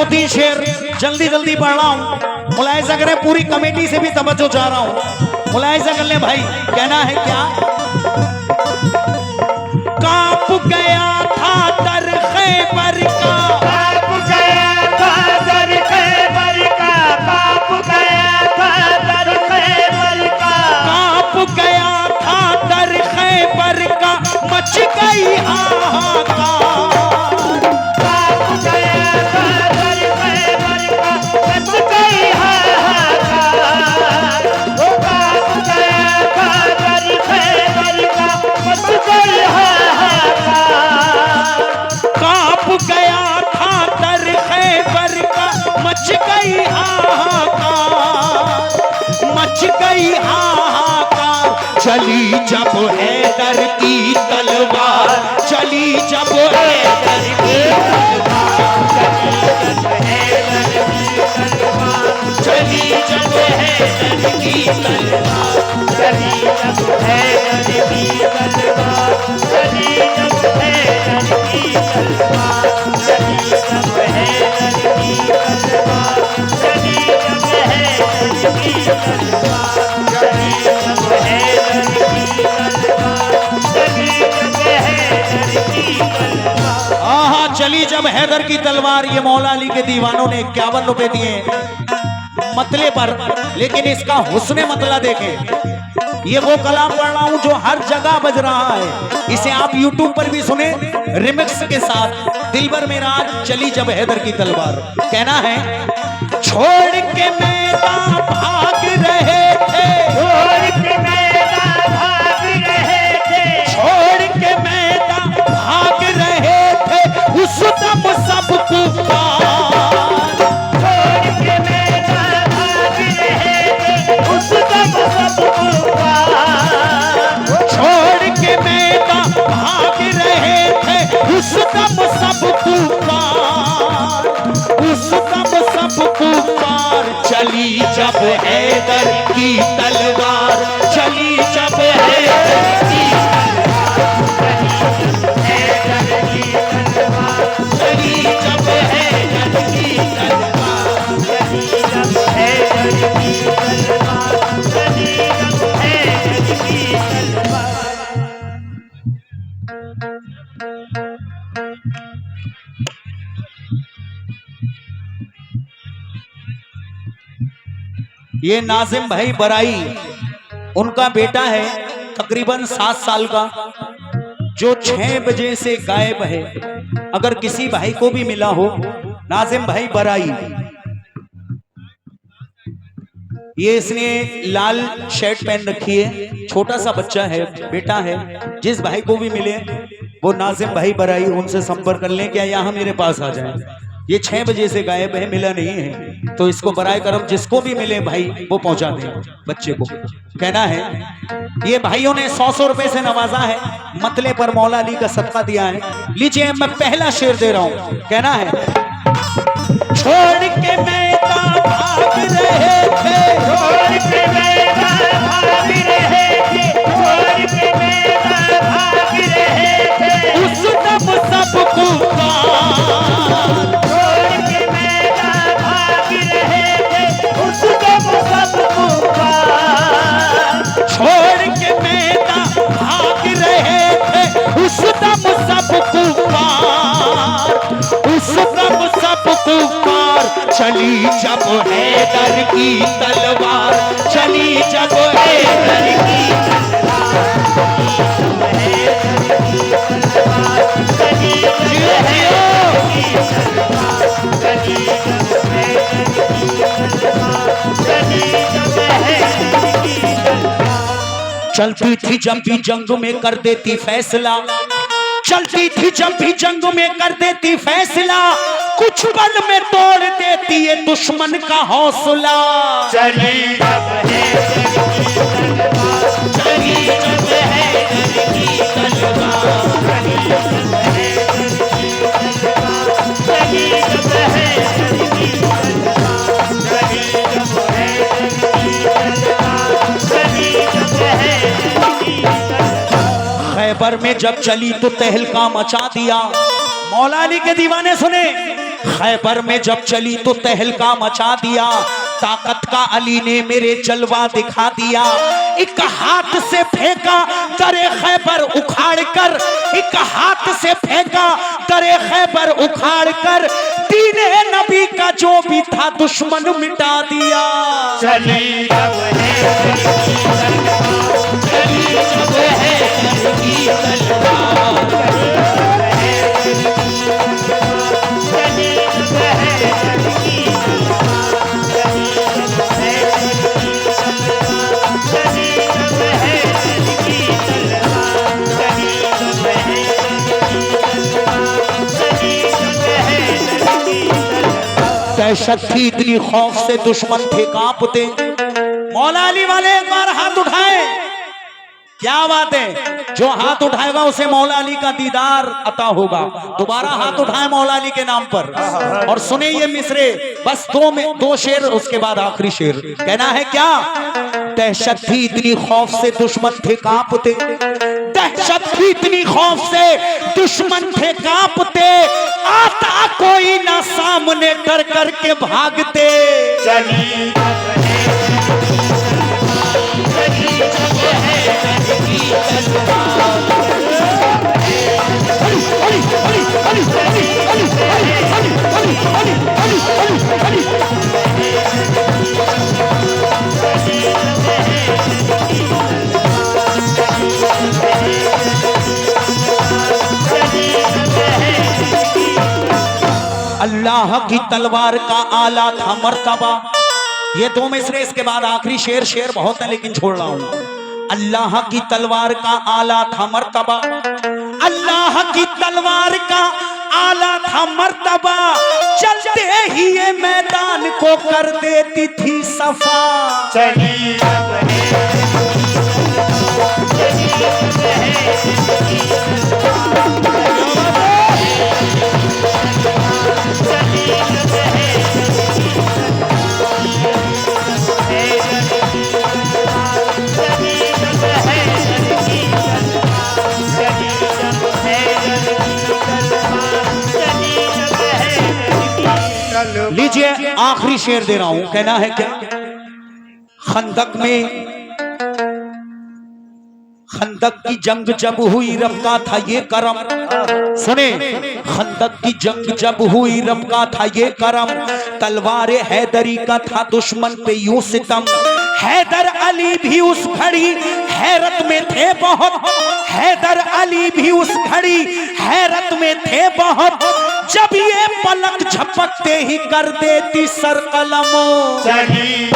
2-3 शेर जल्दी जल्दी पढ़ रहा हूँ, मुलाहिजा करें, पूरी कमेटी से भी तवज्जो चाह रहा हूँ, मुलाहिजा कर ले भाई। कहना है क्या? कांप गया था दर खैबर का, कांप गया था दर खैबर का, कांप गया था दर खैबर का, कांप गया था दर खैबर का, मच गई हाहाकार। कांप गया था दर खैबर का, मच गई हाहाकार। वो कांप गया था दर खैबर का, मच गई हाहाकार। कांप गया था दर खैबर का, मच गई हाहाकार, मच गई हाहाकार। चली जब हैदर की तलवार, चली जब हैदर की चली जब हैदर की तलवार, चली जब हैदर की तलवार, चली जब हैदर की तलवार, चली जब हैदर की तलवार, चली जब हैदर की तलवार, चली जब हैदर की तलवार, चली जब हैदर की तलवार। आहा, चली जब हैदर की तलवार। ये मौला अली के दीवानों ने 51 रुपए दिए मतले पर, लेकिन इसका हुस्ने मतला देखें। ये वो कलाम पढ़ रहा हूं जो हर जगह बज रहा है। इसे आप YouTube पर भी सुने रिमिक्स के साथ। दिलबर मेरा आज चली जब हैदर की तलवार। कहना है, छोड़ के मैदान भाग रहे थे, छोड़ के मैदान भाग रहे थे, छोड़ के मैदान भाग रहे थे, उस दम सब कुफार। छोड़ के मैदान भाग रहे थे, उस दम सब कुफार। छोड़ के मैदान भाग रहे थे, उस दम सब कुफार, उस दम सब कुफार। चली जब हैदर की तलवार, चली जब हैदर की हैदर की तलवार, चली जब हैदर की तलवार। चली जब हैदर की तलवार, चली जब हैदर की तलवार। ये नाजिम भाई बराई, उनका बेटा है तकरीबन 7 साल का, जो 6 बजे से गायब है। अगर किसी भाई को भी मिला हो, नाजिम भाई बराई, ये इसने लाल शर्ट पहन रखी है, छोटा सा बच्चा है, बेटा है। जिस भाई को भी मिले वो नाजिम भाई बराई, उनसे संपर्क कर लें, क्या यहाँ मेरे पास आ जाए। ये 6 बजे से गायब है, मिला नहीं है, तो इसको बराए करम जिसको भी मिले भाई वो पहुंचा दें बच्चे को। कहना है, ये भाइयों ने 100 रुपए से नवाजा है, मतले पर मौला अली का सदका दिया है। लीजिए, मैं पहला शेर दे रहा हूं। कहना है, छोड़ के मैदान भाग रहे थे, छोड़ के मैदान भाग रहे थे, छोड़ के मैदान भाग रहे थे, उस दम सब कुफार। छोड़ के मैदान भाग रहे थे, उस दम सब कुफार। छोड़ के मैदान भाग रहे थे, उस दम सब कुफार, उस दम सब कुफार। चली जब हैदर की तलवार, चली जब हैदर की चलती थी जब भी जंग में कर देती फैसला, चलती थी जब भी जंग में कर देती फैसला, कुछ पल में तोड़ देती है दुश्मन का हौसला। चली जब चली जब हैदर की तलवार, खैबर में जब चली तो तहलका मचा दिया। मौला अली के दीवाने सुने, खैबर में जब चली तो तहलका मचा दिया, ताकत का अली ने मेरे जलवा दिखा दिया। एक हाथ से फेंका दरे खैबर उखाड़ कर, एक हाथ से फेंका दरे खैबर उखाड़ कर, दीने नबी का जो भी था दुश्मन मिटा दिया। चली जब है चली जब है की तलवार, चली जब है की दहशत थी इतनी, खौफ से दुश्मन थे कांपते। मौला अली वाले एक बार हाथ उठाए, क्या बात है, जो हाथ उठाएगा उसे मौला अली का दीदार अता होगा। दोबारा हाथ उठाए मौला अली के नाम पर और सुने ये मिसरे, बस दो शेर, उसके बाद आखिरी शेर। कहना है क्या, दहशत थी इतनी, खौफ से दुश्मन थे कांपते। दहशत थी इतनी, खौफ से दुश्मन थे कांपते, आता कोई ना सामने, डर करके भागते। चली अल्लाह की तलवार का आला था मर्तबा। ये दो मिसरे, इसके बाद आखिरी शेर। शेर बहुत है लेकिन छोड़ रहा हूं। अल्लाह की तलवार का आला था मर्तबा, अल्लाह की तलवार का आला था मर्तबा, चलते ही ये मैदान को कर देती थी सफा। चली लीजिए आखिरी शेर दे रहा हूं। कहना है क्या, खंदक में, खंदक की जंग जब हुई रब का था ये करम। सुने, खंदक की जंग जब हुई रब का था ये करम, तलवार हैदरी का था दुश्मन पे यूं सितम। हैदर अली भी उस घड़ी हैरत में थे बहुत, हैदर अली भी उस घड़ी हैरत में थे बहुत, जब ये पलक झपकते ही कर देती सर कलमो। चली